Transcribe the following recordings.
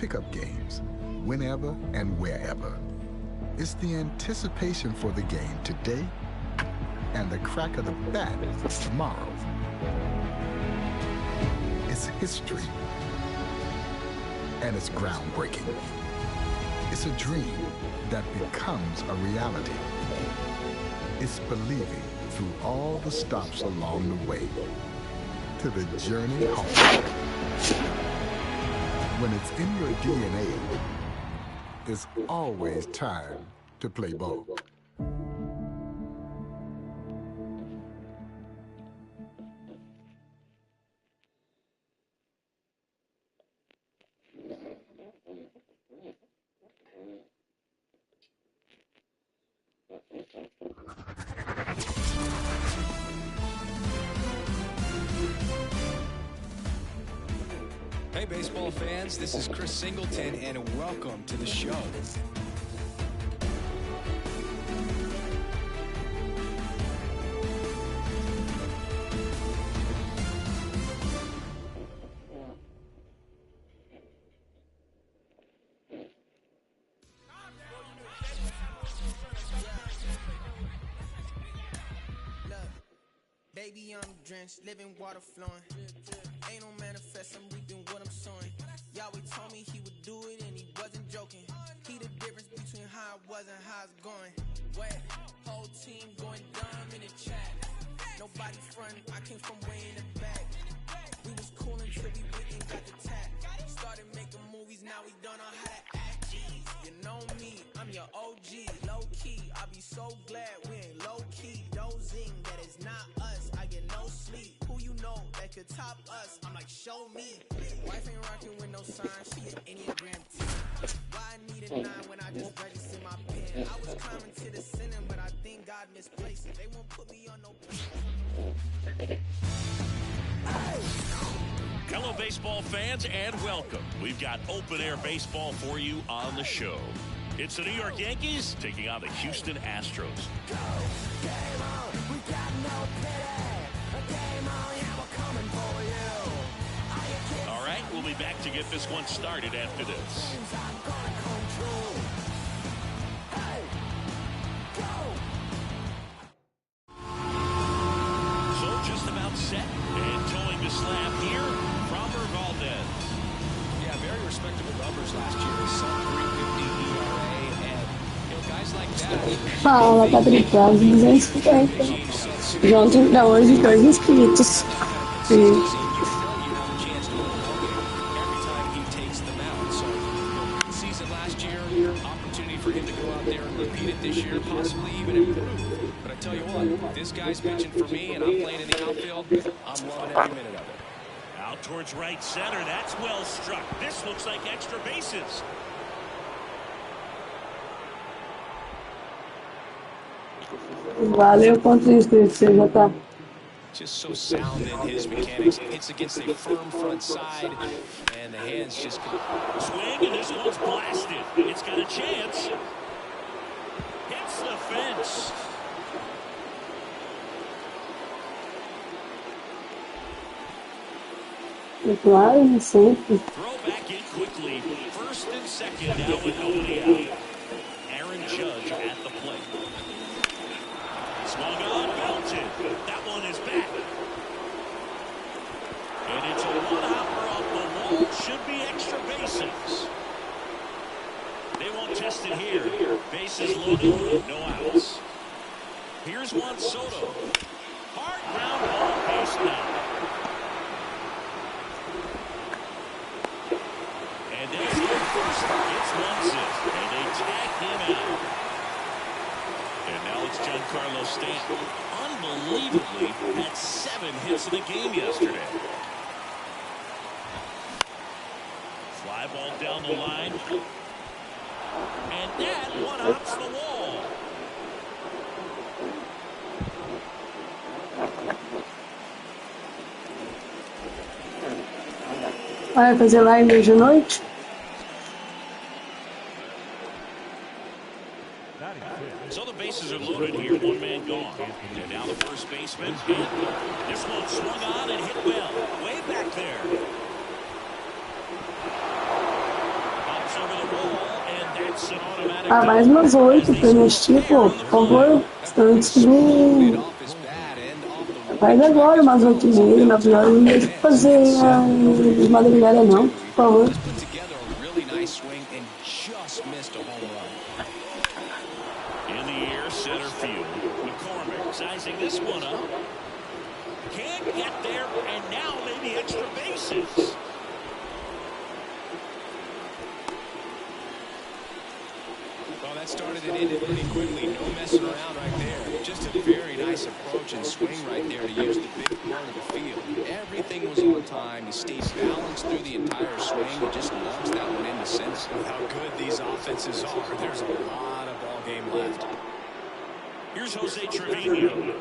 pickup games, whenever and wherever. It's the anticipation for the game today and the crack of the bat tomorrow. It's history, and it's groundbreaking. It's a dream that becomes a reality. It's believing through all the stops along the way to the journey home. When it's in your DNA, there's always time to play ball. Hey, baseball fans, this is Chris Singleton, and welcome to the show. Baby, I'm drenched, living water flowing. Ain't no manifest, I'm reaping what I'm sowing. Yahweh told me he would do it and he wasn't joking. He the difference between how it was and how it's going. Wet, whole team going dumb in the chat. Nobody frontin', I came from way in the back. We was cool until we went and got the tap. Started making movies, now we don't know how to act. Jeez, you know me, I'm your OG, low key. I'll be so glad we ain't low key. Dozing, that is not us. I get no sleep. Who you know that could top us? I'm like, show me. Wife ain't rocking with no sign. She an Enneagram 10. Why I need a 9 when I just registered my pen? I was climbing to the ceiling, but I think God misplaced it. They won't put me on no plane. Hello, baseball fans, and welcome. We've got open-air baseball for you on the show. It's the New York Yankees taking on the Houston Astros. Go, game on, we got no pity. Game on, yeah, we're coming for you. All right, we'll be back to get this one started after this. Hey, go. So just about set and towing the slab here, Robert Valdez. Yeah, very respectable numbers last year. Sub 350 ERA, and guys like that. Fala, Patrick, 250. Junto da hoje 2 inscritos. Opportunity for him to go out there and repeat it this year, possibly even improve. But I tell you what, this guy's pitching for me, and I'm playing in the outfield. I'm loving every minute of it. Out towards right center. That's well struck. This looks like extra bases. Valeu, quantos inscritos você já tá? Just so sound in his mechanics. Hits against a firm front side, and the hands just swing, and this one's blasted. It's got a chance. Hits the fence. Claro, sempre. Throw back in quickly. First and second now with nobody out. Aaron Judge at the plate. Swung on, belted. That one is back. And it's a one-hopper off the wall. Should be extra bases. They won't test it here. Bases loaded, no outs. Here's Juan Soto. Hard ground ball, base now. And that's the first. It's Munson, and they tag him out. And now it's Giancarlo Stanton. Unbelievably, had 7 hits in the game yesterday. Fly ball down the line. And that one hops the wall. Vai fazer live hoje à noite? So the bases are loaded here, one man gone. And now the first baseman. This one swung on and hit well. Way back there. It's an automatic Ah, mais umas 8 pra investir, pô, por favor. Antes do. Faz agora umas 8h30, 9 horas. Não deixa eu fazer de madrugada, não, por favor. Just put together a really nice swing and just missed a home run. In the air, center field. McCormick sizing this one up. Can't get there, and now maybe extra bases. Well, that started and ended pretty quickly. No messing around right there. Just a very nice approach and swing right there to use the big part of the field. Everything was on time. He stayed balanced through the entire swing and just logs that one into center. With how good these offenses are, there's a lot of ball game left. Here's Jose Trevino.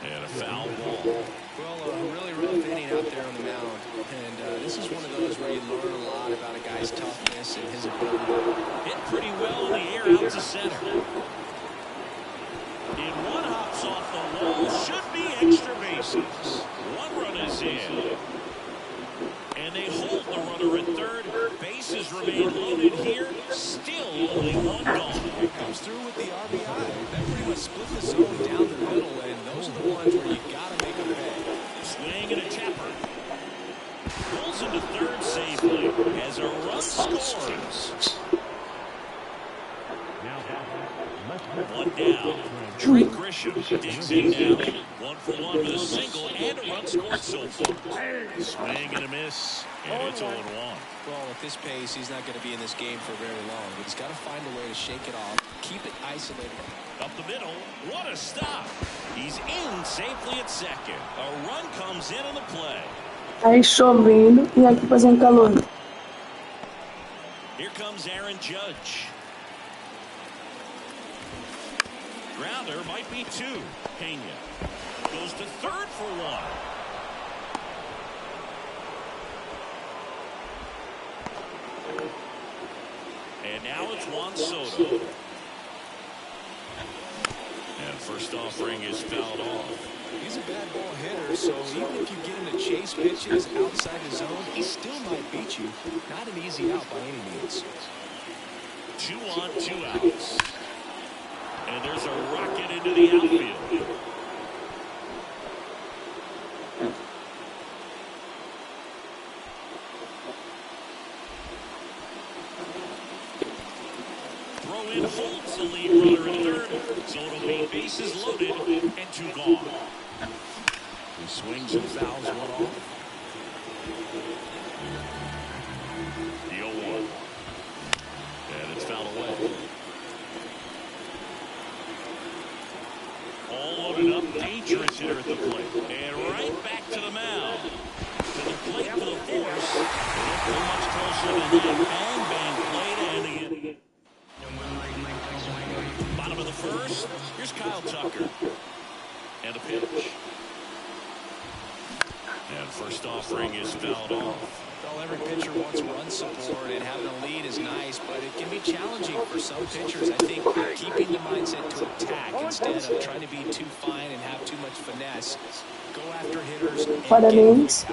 And a foul ball. Well, a really rough inning out there on the mound. And this is one of those where you learn a lot about a guy's toughness and his ability. Hit pretty well in the air out to center. In one hops off the wall. Should be extra bases. One run is in. And they hold the runner at third. Bases remain loaded here. Still only one gone. Comes through with the RBI. That pretty much split the zone down the middle, and those are the ones where you got to make a pay. Swing and a tapper. Pulls into third safely as a run scores. One down. Trey Grisham digs in now. 1-for-1 with a single and a run scored so far. Swing and a miss, and it's 0-1. Well, at this pace, he's not going to be in this game for very long, but he's got to find a way to shake it off, keep it isolated. Up the middle, what a stop. He's in safely at second. A run comes in on the play. Aí chovendo e aqui fazendo calor. Here comes Aaron Judge. Grounder might be two. Pena goes to third for one. And now it's Juan Soto. And first offering is fouled off. He's a bad ball hitter, so even if you get him to chase pitches outside the zone, he still might beat you. Not an easy out by any means. 2 on, 2 outs. And there's a rocket into the outfield. Throw in holds the lead runner at third. So it'll be bases loaded and 2 gone. He swings and fouls one off. The 0-1. And it's fouled away. All loaded up, dangerous hitter at the plate. And right back to the mound. To the plate for the force. Too much closer than that. Bang, bang, played, and the bottom of the first. Here's Kyle Tucker. And a pitch. And first offering is fouled off. Well, every pitcher wants run support, and having a lead is nice, but it can be challenging for some pitchers. I think keeping the mindset to attack instead of trying to be too fine and have too much finesse. Go after hitters and get outs.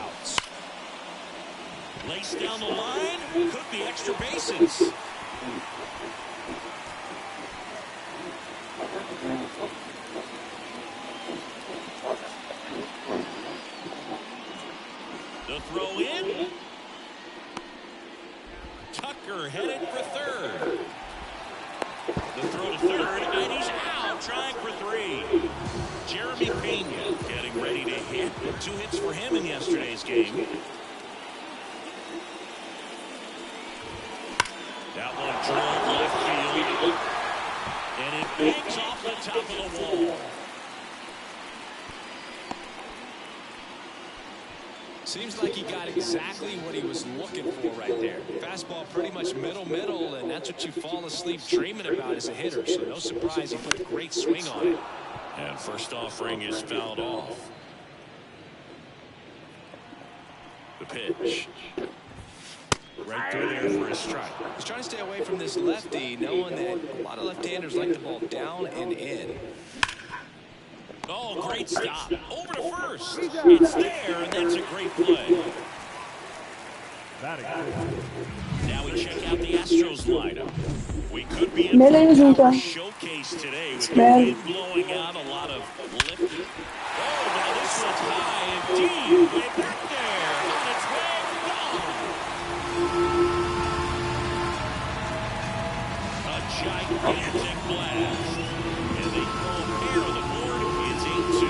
Lace down the line. Could be extra bases. The throw in. Tucker headed for third. The throw to third, and he's out, trying for 3. Jeremy Pena getting ready to hit. 2 hits for him in yesterday's game. That one drilled left field, and it bangs off the top of the wall. Seems like he got exactly what he was looking for right there. Fastball pretty much middle, and that's what you fall asleep dreaming about as a hitter. So no surprise he put a great swing on it. And first offering is fouled off. The pitch. Right through there for a strike. He's trying to stay away from this lefty, knowing that a lot of left-handers like the ball down and in. Oh, great stop. Over to first. It's there, and that's a great play. Now we check out the Astros lineup. We could be in for Beleza, a então. power showcase today with the wind blowing out, a lot of lifting. Oh, now this one's high and deep, way back there, on its way, gone. A gigantic blast, and they throw a pair on the board. It's 8-2.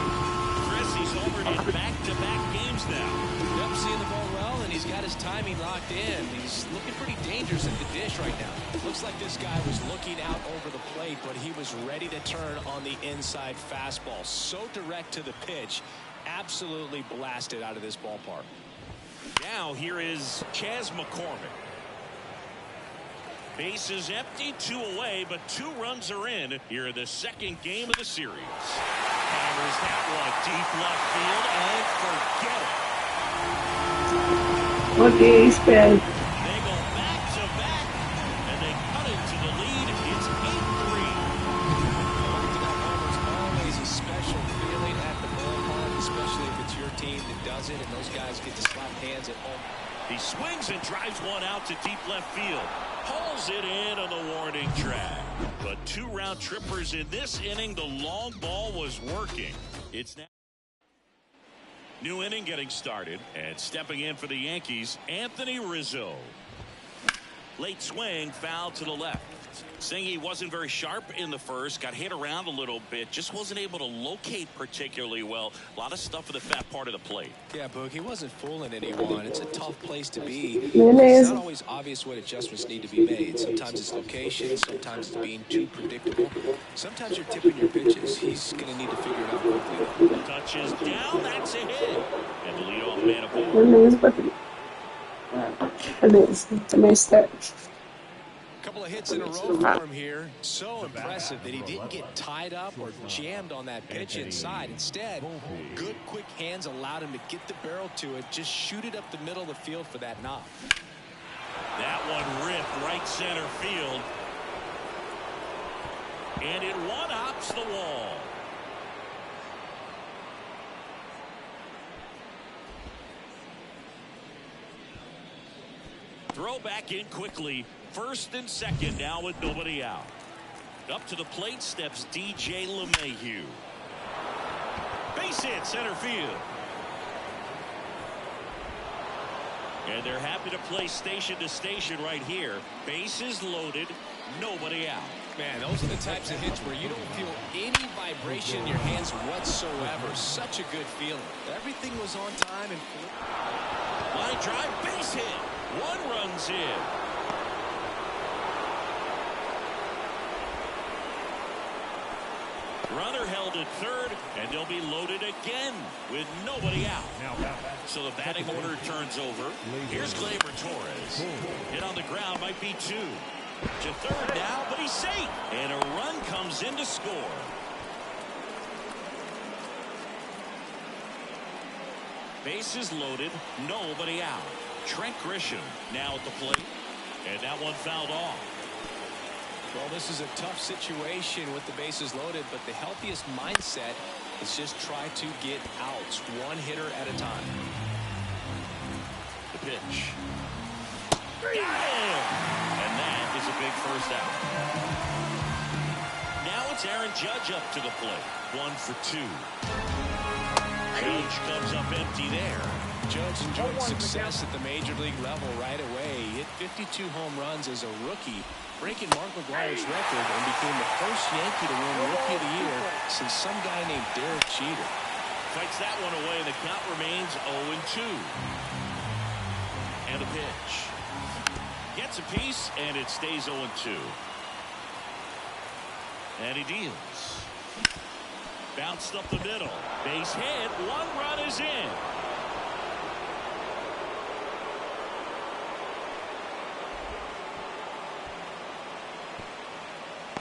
Chris, he's homered in back-to-back games now. Yep, seeing the ball well, and he's got his timing locked in. He's looking pretty dangerous at the dish right now. Looks like this guy was looking out over the plate, but he was ready to turn on the inside fastball. So direct to the pitch. Absolutely blasted out of this ballpark. Now here is Chas McCormick. Base is empty, 2 away, but 2 runs are in here in the second game of the series. Hammers that one deep left field, and forget it. Ok, espero. They go back to back, and they cut it to the lead. It's 8-3. It's always a special feeling at the ballpark, especially if it's your team that does it, and those guys get to slap hands at home. He swings and drives one out to deep left field. Pulls it in on the warning track. But 2 round trippers in this inning. The long ball was working. It's now. New inning getting started, and stepping in for the Yankees, Anthony Rizzo. Late swing, foul to the left. Singy wasn't very sharp in the first, got hit around a little bit, just wasn't able to locate particularly well. A lot of stuff in the fat part of the plate. Yeah, Boog, he wasn't fooling anyone. It's a tough place to be. It's Beleza. not always obvious what adjustments need to be made. Sometimes it's location, sometimes it's being too predictable. Sometimes you're tipping your pitches. He's going to need to figure it out quickly, though. Touches down, that's a hit. And the leadoff man aboard. Beleza, Patrick. Beleza, também espero. Couple of hits in a row for him here. So impressive that he didn't get tied up or jammed on that pitch inside. Instead, good quick hands allowed him to get the barrel to it, just shoot it up the middle of the field for that knock. That one ripped right center field. And it one-hops the wall. Throw back in quickly. First and second now with nobody out. Up to the plate steps DJ LeMahieu. Base hit center field. And they're happy to play station to station right here. Bases loaded, nobody out. Man, those are the types of hits where you don't feel any vibration in your hands whatsoever. Such a good feeling. Everything was on time and line drive, base hit. 1 run's in. Runner held at third, and they'll be loaded again with nobody out. So the batting order turns over. Here's Gleyber Torres. Hit on the ground, might be 2. To third now, but he's safe. And a run comes in to score. Bases loaded, nobody out. Trent Grisham now at the plate. And that one fouled off. well, this is a tough situation with the bases loaded, but the healthiest mindset is just try to get outs, 1 hitter at a time. The pitch. Got him! And that is a big first out. Now it's Aaron Judge up to the plate. 1 for 2. Judge comes up empty there. Judge enjoyed success at the major league level right away. He hit 52 home runs as a rookie, breaking Mark McGwire's record, and became the first Yankee to win Rookie of the Year since some guy named Derek Jeter. Fights that one away, and the count remains 0-2. And a pitch. Gets a piece, and it stays 0-2. And he deals. Bounced up the middle. Base hit. 1 run is in.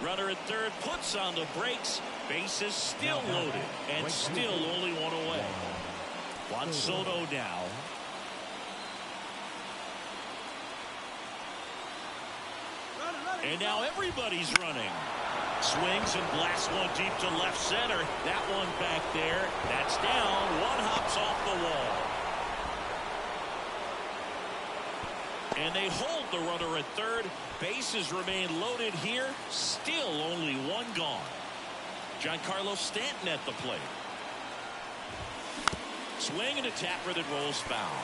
Runner at third puts on the brakes. Bases still loaded and still only 1 away. Juan Soto now. And now everybody's running. Swings and blasts one deep to left center. That one back there. That's down. One hops off the wall. And they hold the runner at third. Bases remain loaded here. Still only one gone. Giancarlo Stanton at the plate. Swing and a tapper that rolls foul.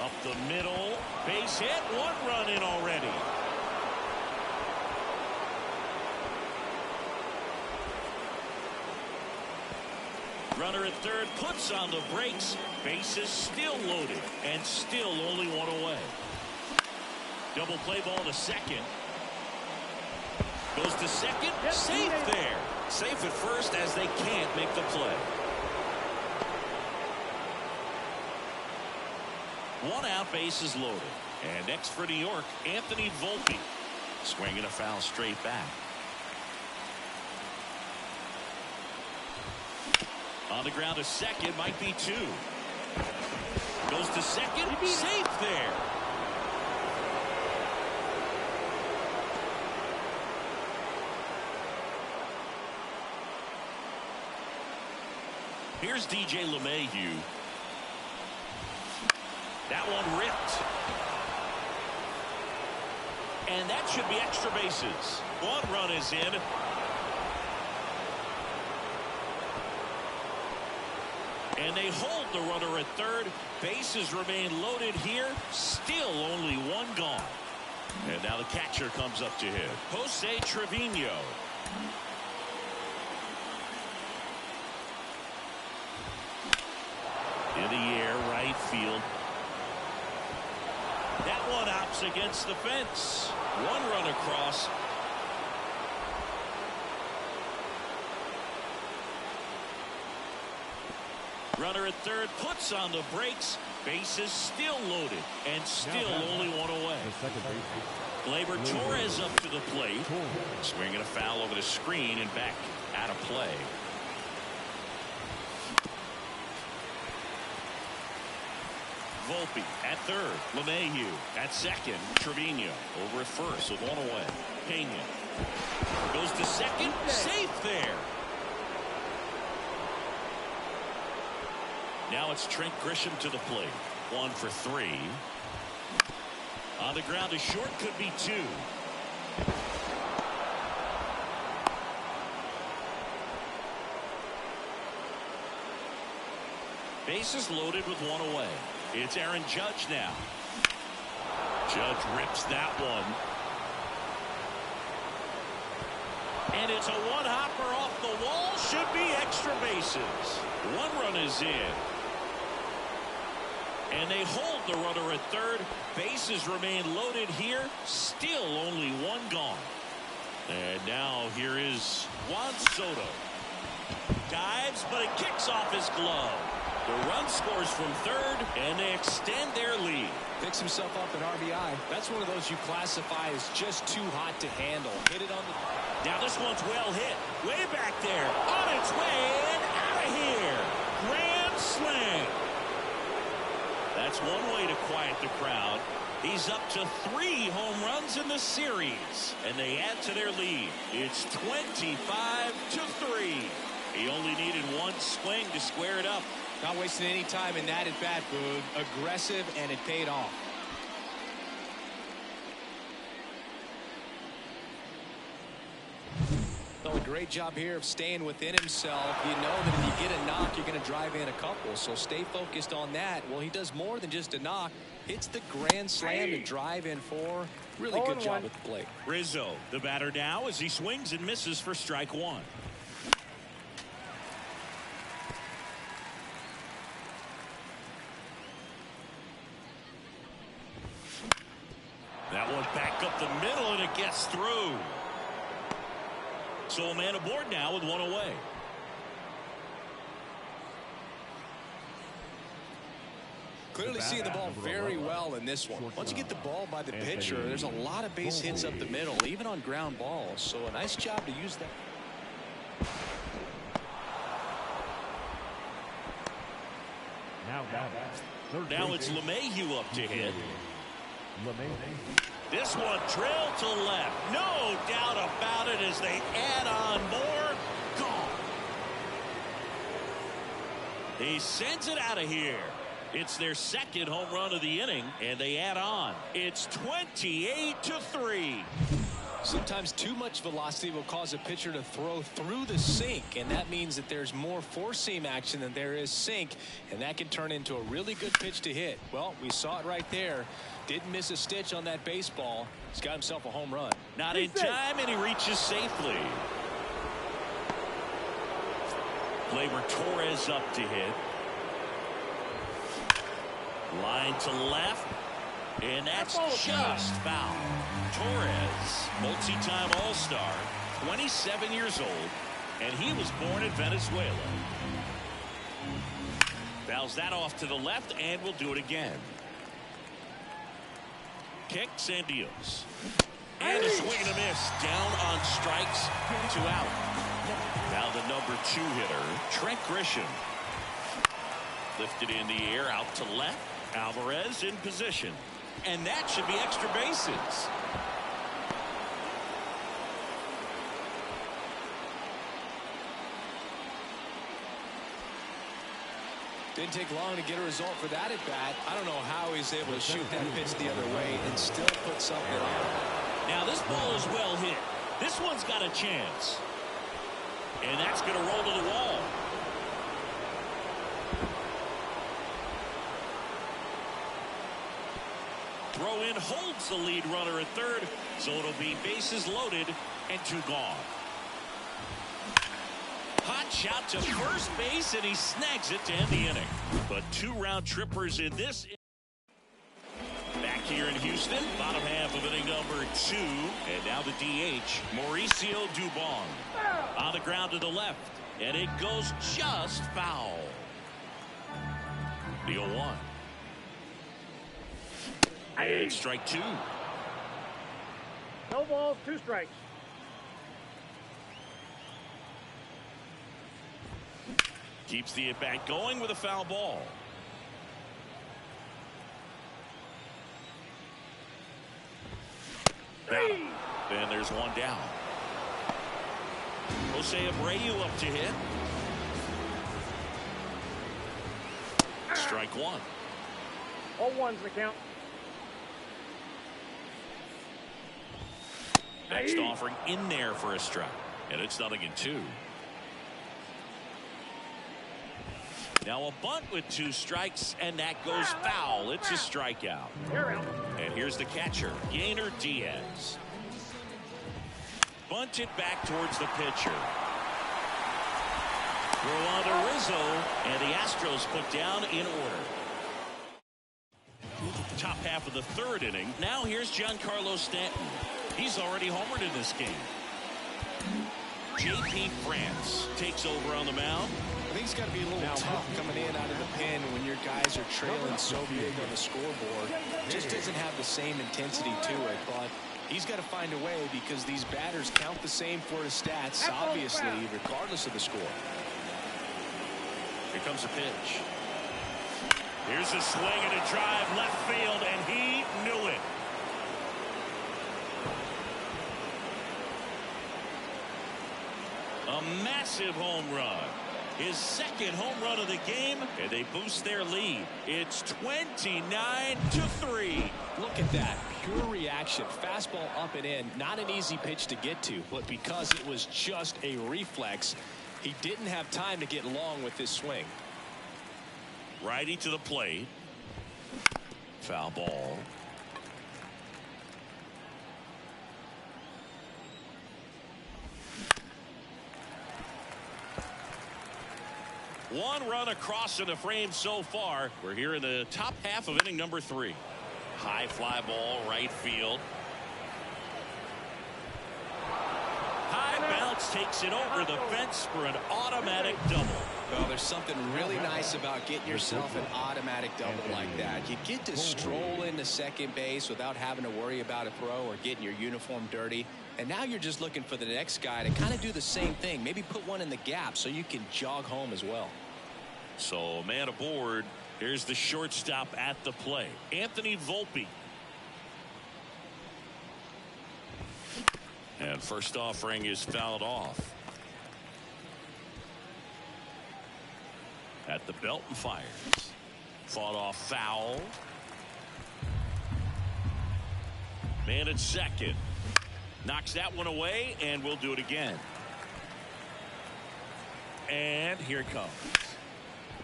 Up the middle. Base hit. One run in already. Runner at third puts on the brakes. Bases still loaded and still only one away. Double play ball to second. Goes to second. Safe there. Safe at first as they can't make the play. One out, bases loaded. And next for New York, Anthony Volpe. Swinging a foul straight back. On the ground to second, might be two. Goes to second, safe there. Here's DJ LeMahieu. That one ripped. And that should be extra bases. One run is in. And they hold the runner at third. Bases remain loaded here. Still only one gone. And now the catcher comes up to hit. Jose Trevino. In the air, right field. That one opts against the fence. One run across. Runner at third puts on the brakes. Bases still loaded and still only one away. Gleyber Torres up to the plate. Swinging a foul over the screen and back out of play. Volpe at third. LeMahieu at second. Trevino over at first with one away. Pena goes to second. Safe there. Now it's Trent Grisham to the plate. 1 for 3. On the ground to short, could be 2. Bases loaded with one away. It's Aaron Judge now. Judge rips that one. And it's a one-hopper off the wall. Should be extra bases. One run is in. And they hold the runner at third. Bases remain loaded here. Still only one gone. And now here is Juan Soto. Dives, but it kicks off his glove. The run scores from third, and they extend their lead. Picks himself up an RBI. That's one of those you classify as just too hot to handle. Hit it on the... Now this one's well hit. Way back there. On its way and out of here. Grand slam. That's one way to quiet the crowd. He's up to 3 home runs in the series, and they add to their lead. It's 25-3. He only needed one swing to square it up. Not wasting any time in that at bat, Boog. Aggressive, and it paid off. Well, a great job here of staying within himself. You know that if you get a knock, you're going to drive in a couple. So stay focused on that. Well, he does more than just a knock. Hits the grand slam to drive in 4. Really good job at the plate. Rizzo, the batter now, as he swings and misses for strike 1. That one back up the middle, and it gets through. So a man aboard now with one away. Clearly seeing the ball very well in this one. Once you get the ball by the pitcher, there's a lot of base hits up the middle, even on ground balls. So a nice job to use that. Now it's LeMahieu up to hit. This one drilled to left. No doubt about it as they add on more. Gone. He sends it out of here. It's their second home run of the inning, and they add on. It's 28-3. Sometimes too much velocity will cause a pitcher to throw through the sink, and that means that there's more four-seam action than there is sink, and that can turn into a really good pitch to hit. Well, we saw it right there. Didn't miss a stitch on that baseball. He's got himself a home run. Not in time, and he reaches safely. Gleyber Torres up to hit. Line to left. And that's just foul. Torres, multi-time All-Star, 27 years old, and he was born in Venezuela. Fouls that off to the left, and will do it again. Kicks and deals. And a swing and a miss. Down on strikes. 2 out. Now the number 2 hitter, Trent Grisham. Lifted in the air out to left. Alvarez in position. And that should be extra bases. Didn't take long to get a result for that at bat. I don't know how he's able to shoot that pitch the other way and still put something on. Now this ball is well hit. This one's got a chance. And that's going to roll to the wall. Throw in holds the lead runner at third, so it'll be bases loaded and 2 gone. Hot shot to first base, and he snags it to end the inning. But 2 round trippers in this. Back here in Houston, bottom half of inning number 2, and now the DH, Mauricio Dubon. On the ground to the left, and it goes just foul. The 0-1. And strike 2. No balls, 2 strikes. Keeps the at-bat going with a foul ball. Then there's 1 down. Jose Abreu up to hit. Strike 1. 0-1's the count. Next offering in there for a strike. And it's 0-2. Now a bunt with 2 strikes, and that goes foul. It's a strikeout. And here's the catcher, Yainer Diaz. Bunted back towards the pitcher. Throw on to Rizzo, and the Astros put down in order. Top half of the 3rd inning. Now here's Giancarlo Stanton. He's already homered in this game. J.P. France takes over on the mound. I think it's got to be a little tough coming in out of the pen when your guys are trailing so big on the scoreboard. Just doesn't have the same intensity to it, but he's got to find a way because these batters count the same for his stats, obviously, regardless of the score. Here comes a pitch. Here's a swing and a drive left field, and he knew it. A massive home run. His 2nd home run of the game, and they boost their lead. It's 29-3. Look at that. Pure reaction. Fastball up and in. Not an easy pitch to get to, but because it was just a reflex, he didn't have time to get long with this swing. Righty to the plate. Foul ball. One run across in the frame so far. We're here in the top half of inning number 3. High fly ball, right field. High bounce takes it over the fence for an automatic double. Well, there's something really nice about getting yourself an automatic double like that. You get to stroll into second base without having to worry about a throw or getting your uniform dirty. And now you're just looking for the next guy to kind of do the same thing. Maybe put one in the gap so you can jog home as well. So man aboard. Here's the shortstop at the play, Anthony Volpe. And first offering is fouled off. At the belt and fires. Fought off foul. Man at second. Knocks that one away, and we'll do it again. And here it comes.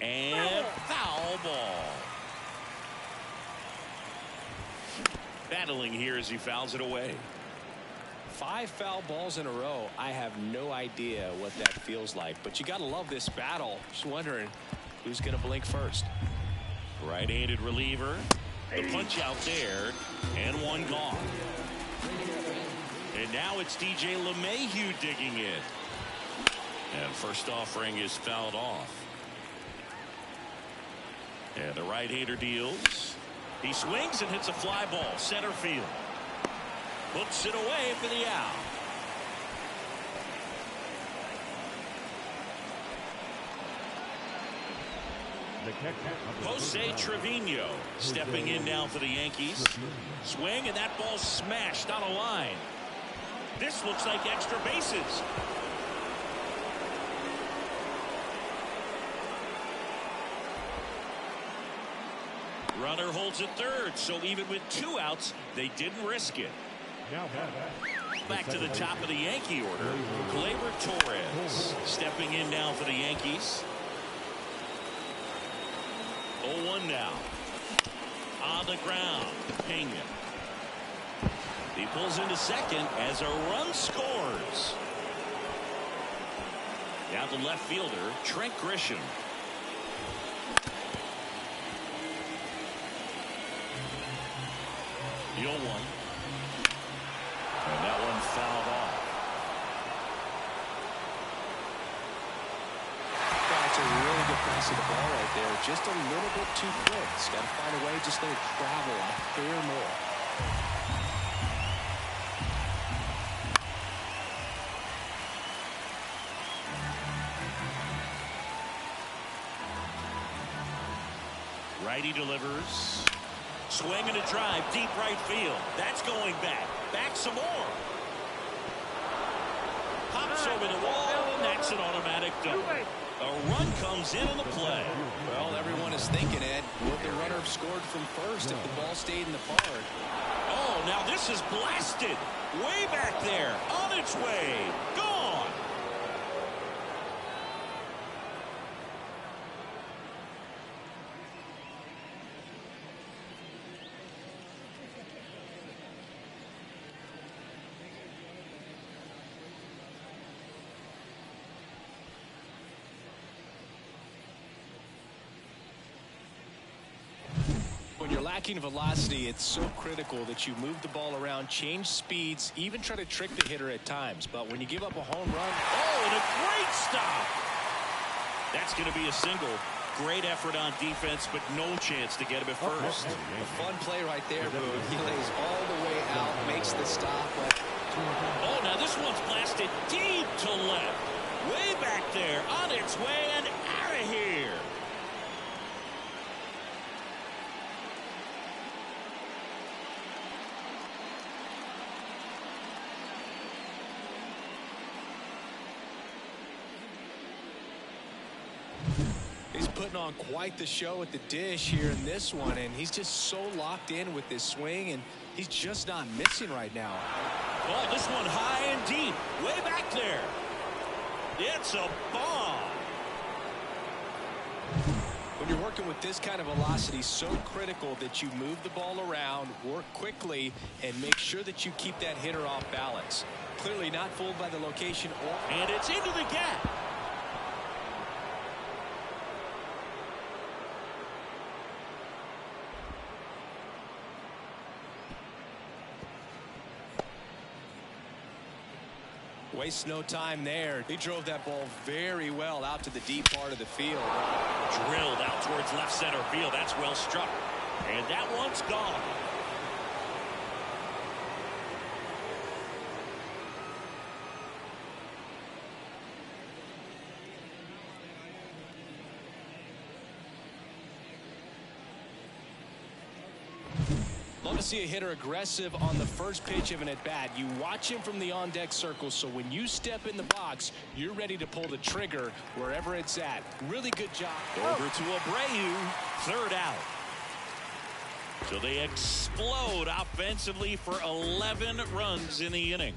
And foul ball. Battling here as he fouls it away. 5 foul balls in a row. I have no idea what that feels like, but you got to love this battle. Just wondering who's going to blink first. Right-handed reliever. The punch out there, and one gone. And now it's DJ LeMahieu digging in. And first offering is fouled off. And the right-hander deals. He swings and hits a fly ball, center field. Puts it away for the out. Jose Trevino stepping in now for the Yankees. Swing, and that ball's smashed on a line. This looks like extra bases. Runner holds at third, so even with 2 outs, they didn't risk it. Back to the top of the Yankee order. Gleyber Torres stepping in now for the Yankees. 0-1 now. On the ground, Pena. He pulls into second as a run scores. Now the left fielder, Trent Grisham. The 0-1. And that one fouled off. That's a really good pass of the ball right there. Just a little bit too quick. He's got to find a way, just let it travel a hair more. Righty delivers. Swing and a drive, deep right field. That's going back. Back some more. Pops over the wall, and that's an automatic double. A run comes in on the play. Well, everyone is thinking, Ed, would the runner have scored from first if the ball stayed in the park? Oh, now this is blasted. Way back there. On its way. Gone. When you're lacking velocity, it's so critical that you move the ball around, change speeds, even try to trick the hitter at times. But when you give up a home run, oh, and a great stop. That's going to be a single. Great effort on defense, but no chance to get him at first. A fun play right there, Boone. He lays all the way out, makes the stop. Oh, now this one's blasted deep to left. Way back there, on its way and out of here. He's putting on quite the show at the dish here in this one, and he's just so locked in with this swing, and he's just not missing right now. Oh, this one high and deep, way back there. It's a bomb. When you're working with this kind of velocity, so critical that you move the ball around, work quickly, and make sure that you keep that hitter off balance. Clearly not fooled by the location. And it's into the gap. Wastes no time there. He drove that ball very well out to the deep part of the field. Drilled out towards left center field. That's well struck. And that one's gone. Love to see a hitter aggressive on the first pitch of an at-bat. You watch him from the on-deck circle, so when you step in the box, you're ready to pull the trigger wherever it's at. Really good job. Over to Abreu, third out. So they explode offensively for 11 runs in the inning.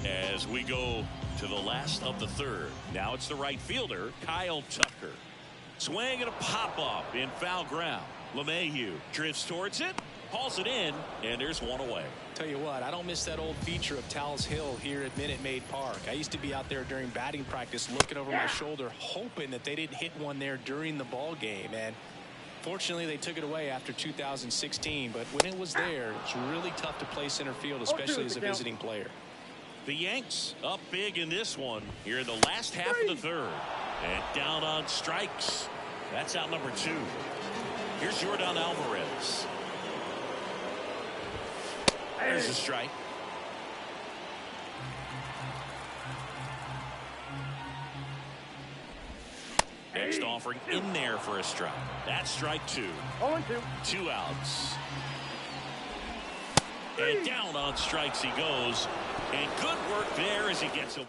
As we go to the last of the third. Now it's the right fielder, Kyle Tucker. Swing and a pop-up in foul ground. LeMahieu drifts towards it, hauls it in, and there's one away. Tell you what, I don't miss that old feature of Tal's Hill here at Minute Maid Park. I used to be out there during batting practice looking over my shoulder, hoping that they didn't hit one there during the ball game. And fortunately, they took it away after 2016. But when it was there, it's really tough to play center field, especially as a visiting player. The Yanks up big in this one here in the last half of the third. And down on strikes. That's out number 2. Here's Yordan Alvarez. There's a strike. Next offering in there for a strike. That's strike 2. 0-2. 2 outs. And down on strikes he goes. And good work there as he gets him.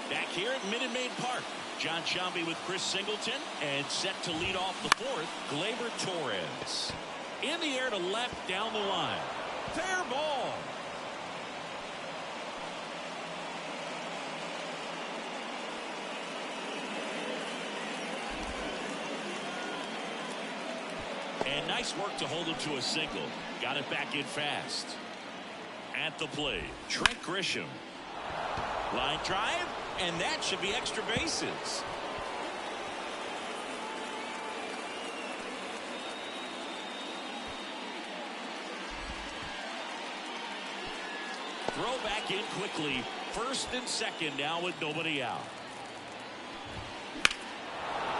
Back here at Minute Maid Park. John Sciambi with Chris Singleton. And set to lead off the fourth, Gleyber Torres. In the air to left down the line. Fair ball. And nice work to hold him to a single. Got it back in fast. At the plate, Trent Grisham. Line drive, and that should be extra bases. Throw back in quickly. First and second now with nobody out.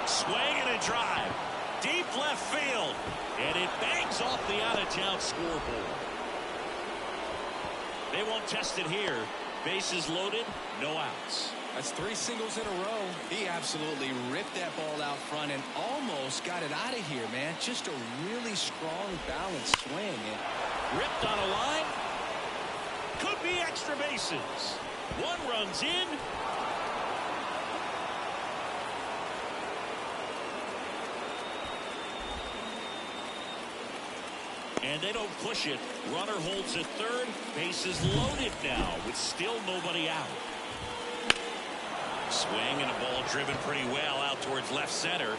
Swing and a drive. Deep left field. And it bangs off the out-of-town scoreboard. They won't test it here. Bases loaded, no outs. That's 3 singles in a row. He absolutely ripped that ball out front and almost got it out of here, man. Just a really strong, balanced swing. And ripped on a line. Could be extra bases. 1 run's in. And they don't push it. Runner holds at third. Bases loaded now with still nobody out. Swing and a ball driven pretty well out towards left center.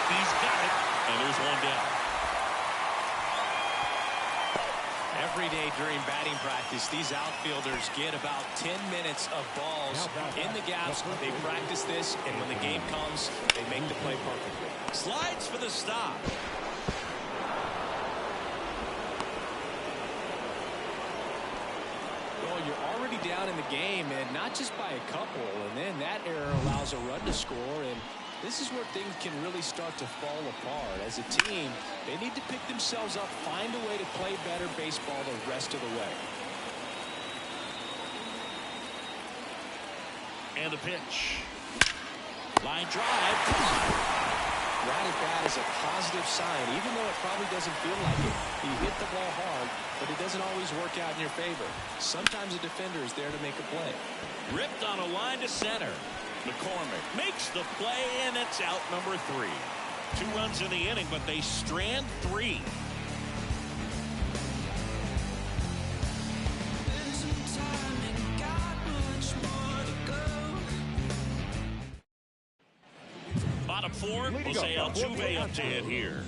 He's got it. And there's one down. Every day during batting practice, these outfielders get about 10 minutes of balls in the gaps. They practice this, and when the game comes, they make the play perfectly. Slides for the stop. Well, you're already down in the game, and not just by a couple, and then that error allows a run to score, and this is where things can really start to fall apart. As a team, they need to pick themselves up, find a way to play better baseball the rest of the way. And the pitch. Line drive. Right at bat is a positive sign, even though it probably doesn't feel like it. You hit the ball hard, but it doesn't always work out in your favor. Sometimes a defender is there to make a play. Ripped on a line to center. McCormick makes the play, and it's out number 3. 2 runs in the inning, but they strand 3. Bottom 4, Jose Altuve up to hit here.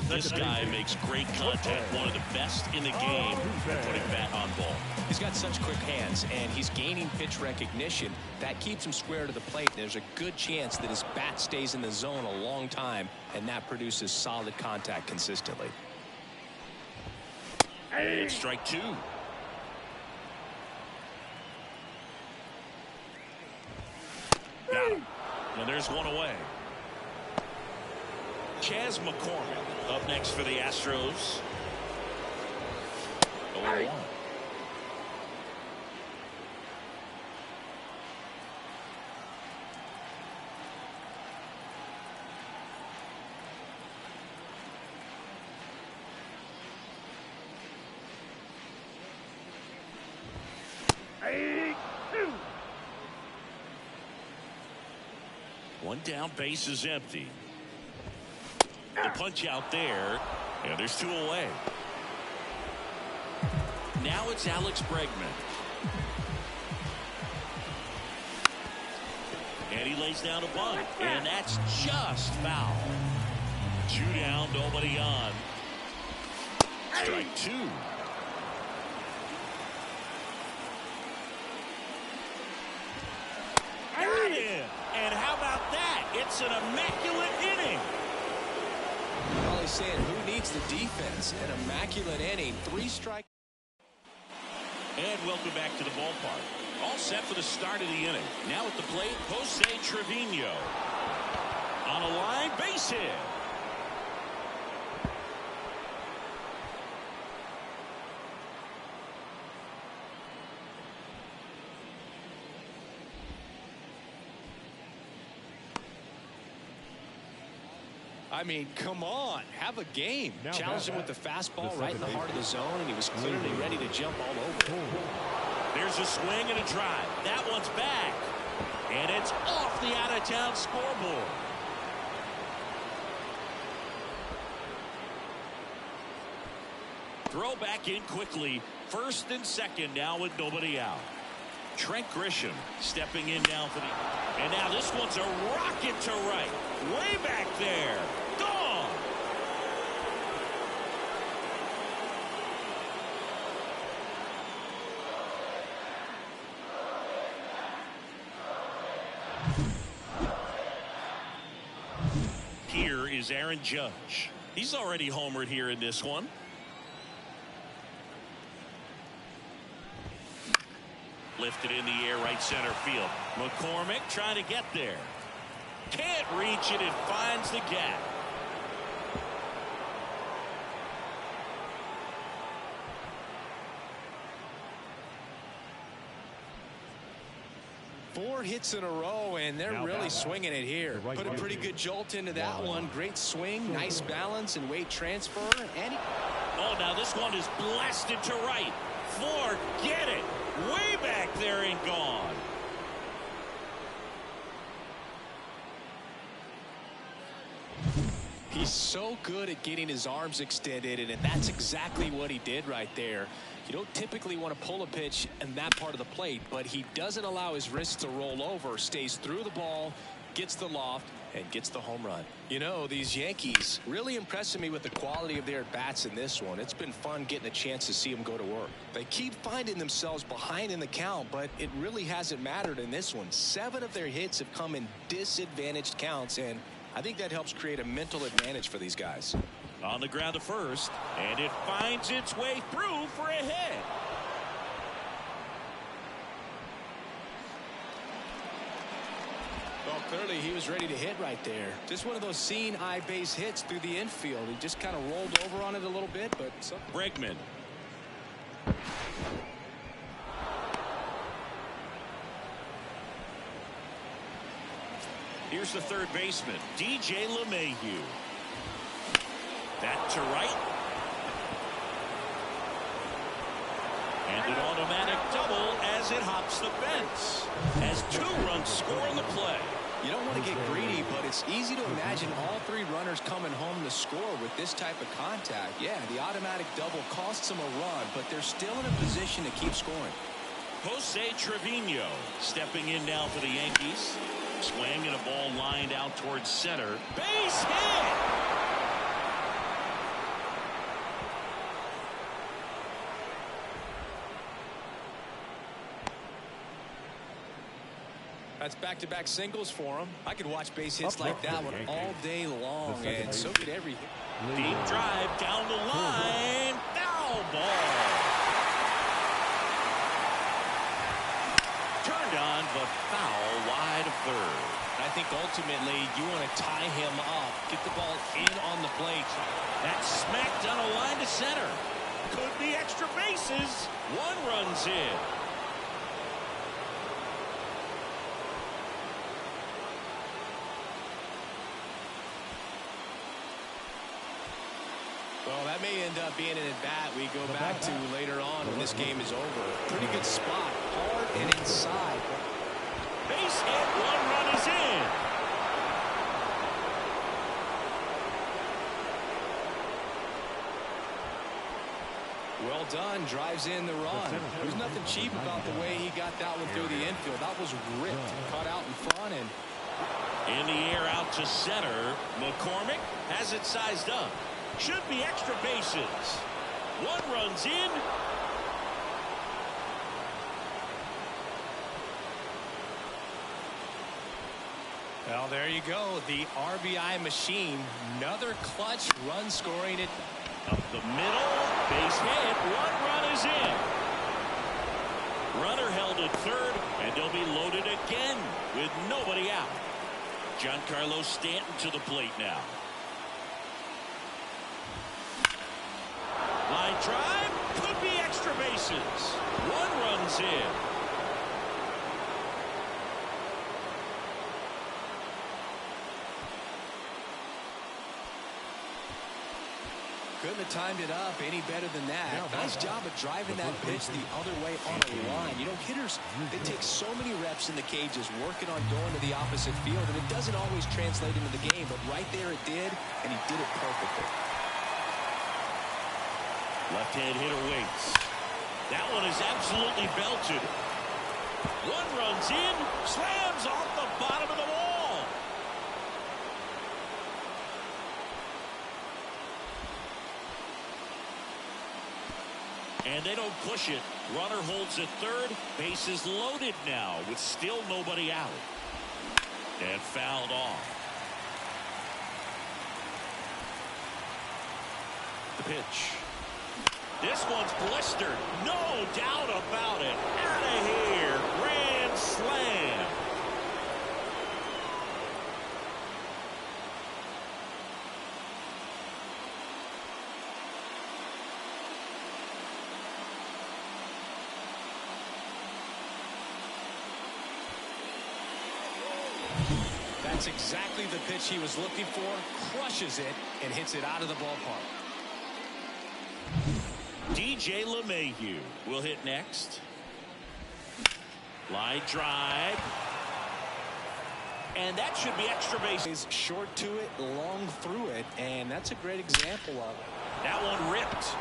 This guy makes great contact, one of the best in the game at putting bat on ball. He's got such quick hands, and he's gaining pitch recognition. That keeps him square to the plate. There's a good chance that his bat stays in the zone a long time, and that produces solid contact consistently. And strike 2. Got him. And there's one away. Chas McCormick up next for the Astros. 0-1. One down, base is empty. The punch out there, and there's two away. Now it's Alex Bregman. And he lays down a bunt, and that's just foul. Two down, nobody on. Strike two. Got him. And how about that? It's an immaculate inning. Probably saying, who needs the defense? An immaculate inning. 3 strikes. And welcome back to the ballpark. All set for the start of the inning. Now at the plate, Jose Trevino. On a line, base hit. I mean, come on, have a game. Challenged him with the fastball right in the heart of the zone, and he was clearly ready to jump all over. There's a swing and a drive. That one's back. And it's off the out-of-town scoreboard. Throw back in quickly. First and second now with nobody out. Trent Grisham stepping in down for the... And now this one's a rocket to right. Way back there. Gone. Here is Aaron Judge. He's already homered here in this one. Lifted in the air, right center field. McCormick trying to get there. Can't reach it. It finds the gap. Four hits in a row, and they're really swinging it here. Put a pretty good jolt into that one. Great swing, nice balance, and weight transfer. And oh, now this one is blasted to right. Forget it. Way back there and gone. He's so good at getting his arms extended, and that's exactly what he did right there. You don't typically want to pull a pitch in that part of the plate, but he doesn't allow his wrists to roll over, stays through the ball, gets the loft, and gets the home run. You know, these Yankees really impressing me with the quality of their bats in this one. It's been fun getting a chance to see them go to work. They keep finding themselves behind in the count, but it really hasn't mattered in this one. 7 of their hits have come in disadvantaged counts, and I think that helps create a mental advantage for these guys. On the ground to first, and it finds its way through for a hit. Well, clearly he was ready to hit right there. Just one of those seeing eye base hits through the infield. He just kind of rolled over on it a little bit, but Bregman. Here's the third baseman, DJ LeMahieu. That to right. And an automatic double as it hops the fence. As 2 runs score on the play. You don't want to get greedy, but it's easy to imagine all 3 runners coming home to score with this type of contact. Yeah, the automatic double costs them a run, but they're still in a position to keep scoring. Jose Trevino stepping in now for the Yankees. Swing and a ball lined out towards center. Base hit! That's back-to-back singles for him. I could watch base hits like that one all day long, and so could every hit. Deep drive down the line. Foul ball. Turned on, but foul wide of third. I think ultimately you want to tie him up, get the ball in on the plate. That's smacked on a line to center. Could be extra bases. 1 run's in. Well, that may end up being an at-bat we go back to later on when this game is over. Pretty good spot, hard and inside. Base hit, 1 run is in. Well done. Drives in the run. There's nothing cheap about the way he got that one through the infield. That was ripped. Cut out in front and in the air out to center. McCormick has it sized up. Should be extra bases. One runs in. Well, there you go. The RBI machine. Another clutch run scoring it. Up the middle. Base hit. One run is in. Runner held at third, and they'll be loaded again with nobody out. Giancarlo Stanton to the plate now. Line drive. Could be extra bases. One runs in. Couldn't have timed it up any better than that. Nice job of driving that pitch the other way on a line. You know, hitters, they take so many reps in the cages working on going to the opposite field, and it doesn't always translate into the game, but right there it did, and he did it perfectly. Left-hand hitter waits. That one is absolutely belted. One runs in, slams off the bottom of the wall. And they don't push it. Runner holds at third. Base is loaded now with still nobody out. And fouled off. The pitch. This one's blistered. No doubt about it. Out of here. Grand slam. That's exactly the pitch he was looking for. Crushes it and hits it out of the ballpark. DJ LeMahieu will hit next. Line drive. And that should be extra base. Short to it, long through it, and that's a great example of it. That one ripped.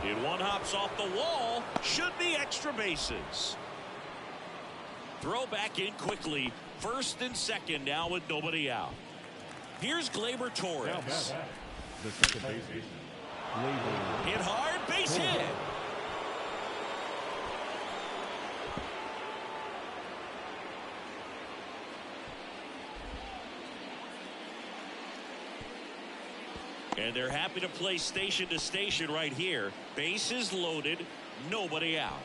It one hops off the wall. Should be extra bases. Throw back in quickly. First and second now with nobody out. Here's Gleyber Torres. The second baseman. Hit hard, base hit. And they're happy to play station to station right here. Bases loaded, nobody out.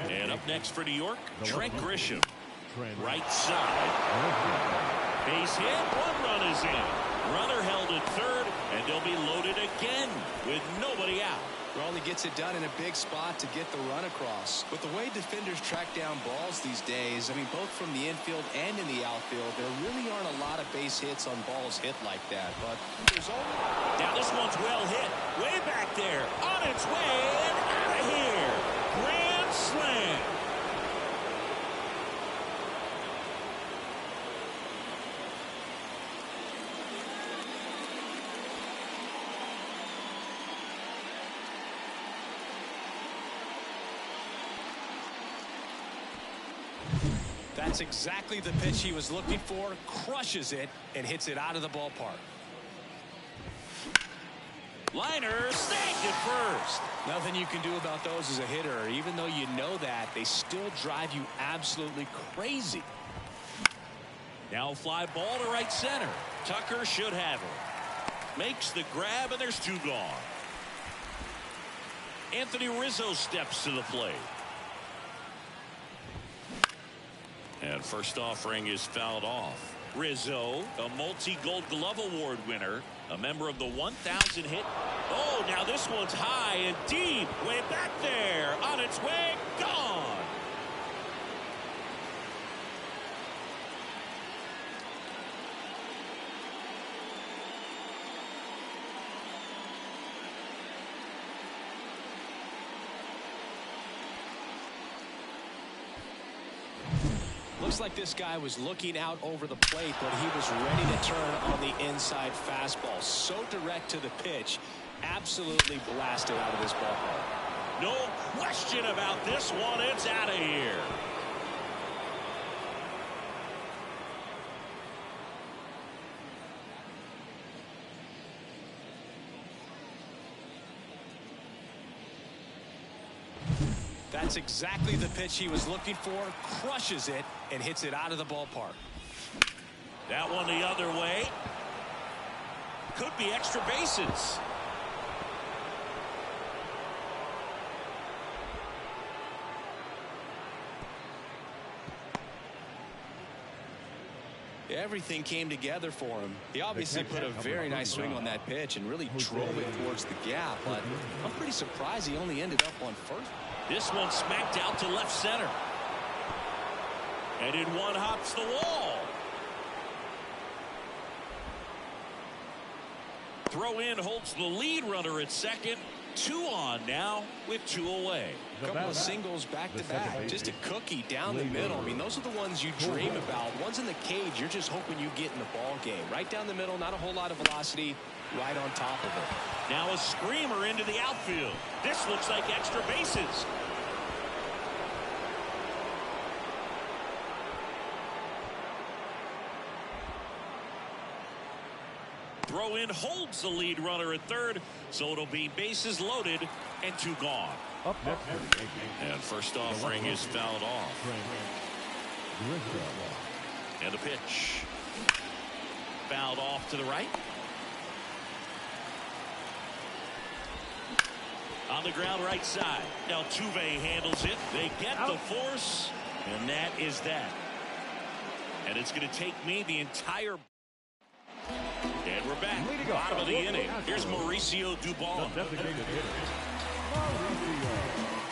And up next for New York, Trent Grisham. Right side. Base hit, one run is in. Runner held at third, and they'll be loaded again with nobody out. Raleigh gets it done in a big spot to get the run across. With the way defenders track down balls these days, I mean, both from the infield and in the outfield, there really aren't a lot of base hits on balls hit like that. But there's only... Now this one's well hit. Way back there. On its way and out of here. Grand slam. That's exactly the pitch he was looking for. Crushes it and hits it out of the ballpark. Liner snagged it first. Nothing you can do about those as a hitter. Even though you know that, they still drive you absolutely crazy. Now fly ball to right center. Tucker should have it. Makes the grab, and there's two gone. Anthony Rizzo steps to the plate. And first offering is fouled off. Rizzo, a multi-Gold Glove Award winner, a member of the 1,000 hit. Oh, now this one's high and deep. Way back there. On its way. Gone. Looks like this guy was looking out over the plate, but he was ready to turn on the inside fastball. So direct to the pitch. absolutely blasted out of this ballpark. No question about this one. It's out of here. That's exactly the pitch he was looking for. Crushes it and hits it out of the ballpark. That one the other way. Could be extra bases. Everything came together for him. He obviously put a very nice swing on that pitch and really drove it towards the gap, but I'm pretty surprised he only ended up on first. This one smacked out to left center. And in one hops the wall. Throw in holds the lead runner at second. 2 on now with 2 away. A couple of singles back to back. Just a cookie down the middle. I mean, those are the ones you dream about. Ones in the cage, you're just hoping you get in the ball game. Right down the middle, not a whole lot of velocity, right on top of it. Now a screamer into the outfield. This looks like extra bases. Throw in holds the lead runner at third, so it'll be bases loaded and 2 gone. Up next. And first offering is fouled off. And the pitch. Fouled off to the right. On the ground right side. Altuve handles it. They get the force, and that is that. And it's going to take me the entire. And we're back. Bottom of the inning. Here's Mauricio Dubon.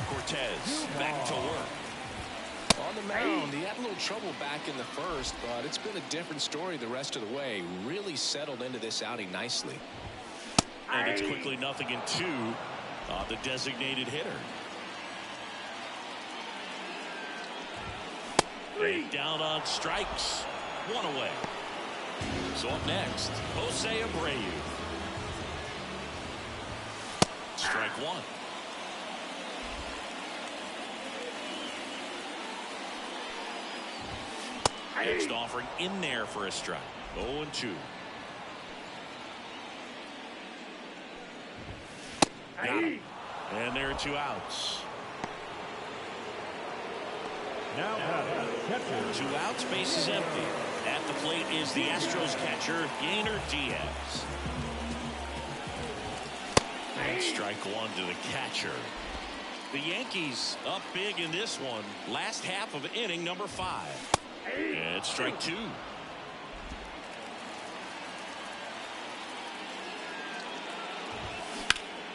Cortez back to work. On the mound, he had a little trouble back in the first, but it's been a different story the rest of the way. Really settled into this outing nicely. And it's quickly 0-2 on the designated hitter. Down on strikes. 1 away. So up next, Jose Abreu. Strike 1. Next offering in there for a strike. 0-2. Got him. And there are 2 outs. Now, 2 outs, base is empty. At the plate is the Astros catcher, Yainer Diaz. And strike 1 to the catcher. The Yankees up big in this one. Last half of inning number 5. And strike 2.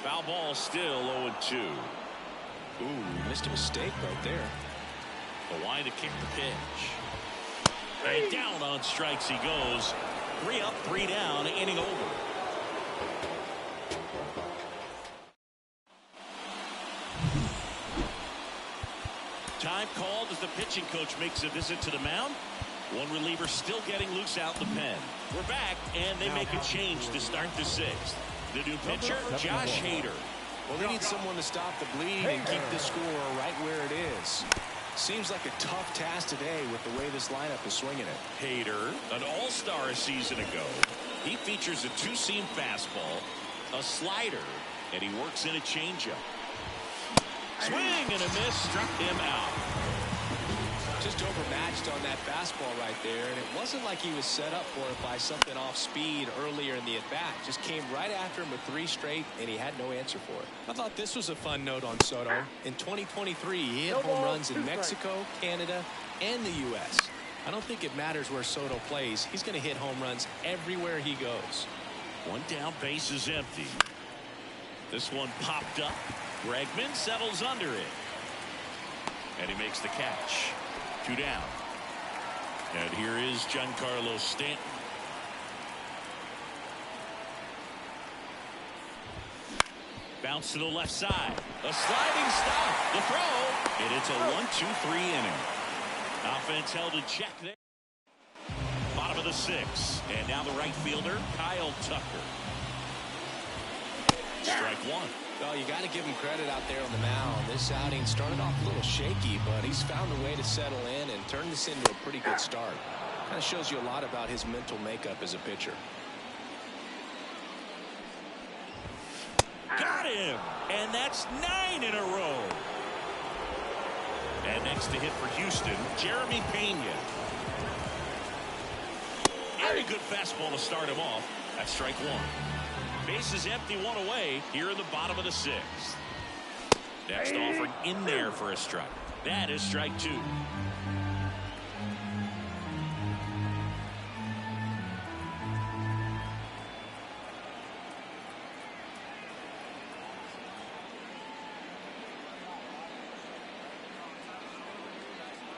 Foul ball still 0-2. Ooh, missed a mistake right there. The line to kick the pitch. And down on strikes he goes. 3 up, 3 down, inning over. Time called as the pitching coach makes a visit to the mound. One reliever still getting loose out the pen. We're back, and they make a change to start the 6th. The new pitcher, Josh Hader. Well, they need someone to stop the bleed and keep the score right where it is. Seems like a tough task today with the way this lineup is swinging it. Hader, an all-star a season ago. He features a 2-seam fastball, a slider, and he works in a changeup. Swing and a miss, struck him out. Just overmatched on that fastball right there, and it wasn't like he was set up for it by something off speed earlier in the at-bat. Just came right after him with 3 straight, and he had no answer for it. I thought this was a fun note on Soto. In 2023, he hit home runs in Mexico, Canada, and the U.S. I don't think it matters where Soto plays. He's going to hit home runs everywhere he goes. 1 down, base is empty. This one popped up. Bregman settles under it. And he makes the catch. 2 down. And here is Giancarlo Stanton. Bounce to the left side. A sliding stop. The throw. And it's a 1-2-3 inning. Offense held in check there. Bottom of the 6th. And now the right fielder, Kyle Tucker. Strike one. Well, you got to give him credit out there on the mound. This outing started off a little shaky, but he's found a way to settle in and turn this into a pretty good start. Kind of shows you a lot about his mental makeup as a pitcher. Got him. And that's 9 in a row. And next to hit for Houston, Jeremy Pena. And a good fastball to start him off. That's strike one. Base is empty, one away here in the bottom of the 6th. Next offering in there for a strike. That is strike 2.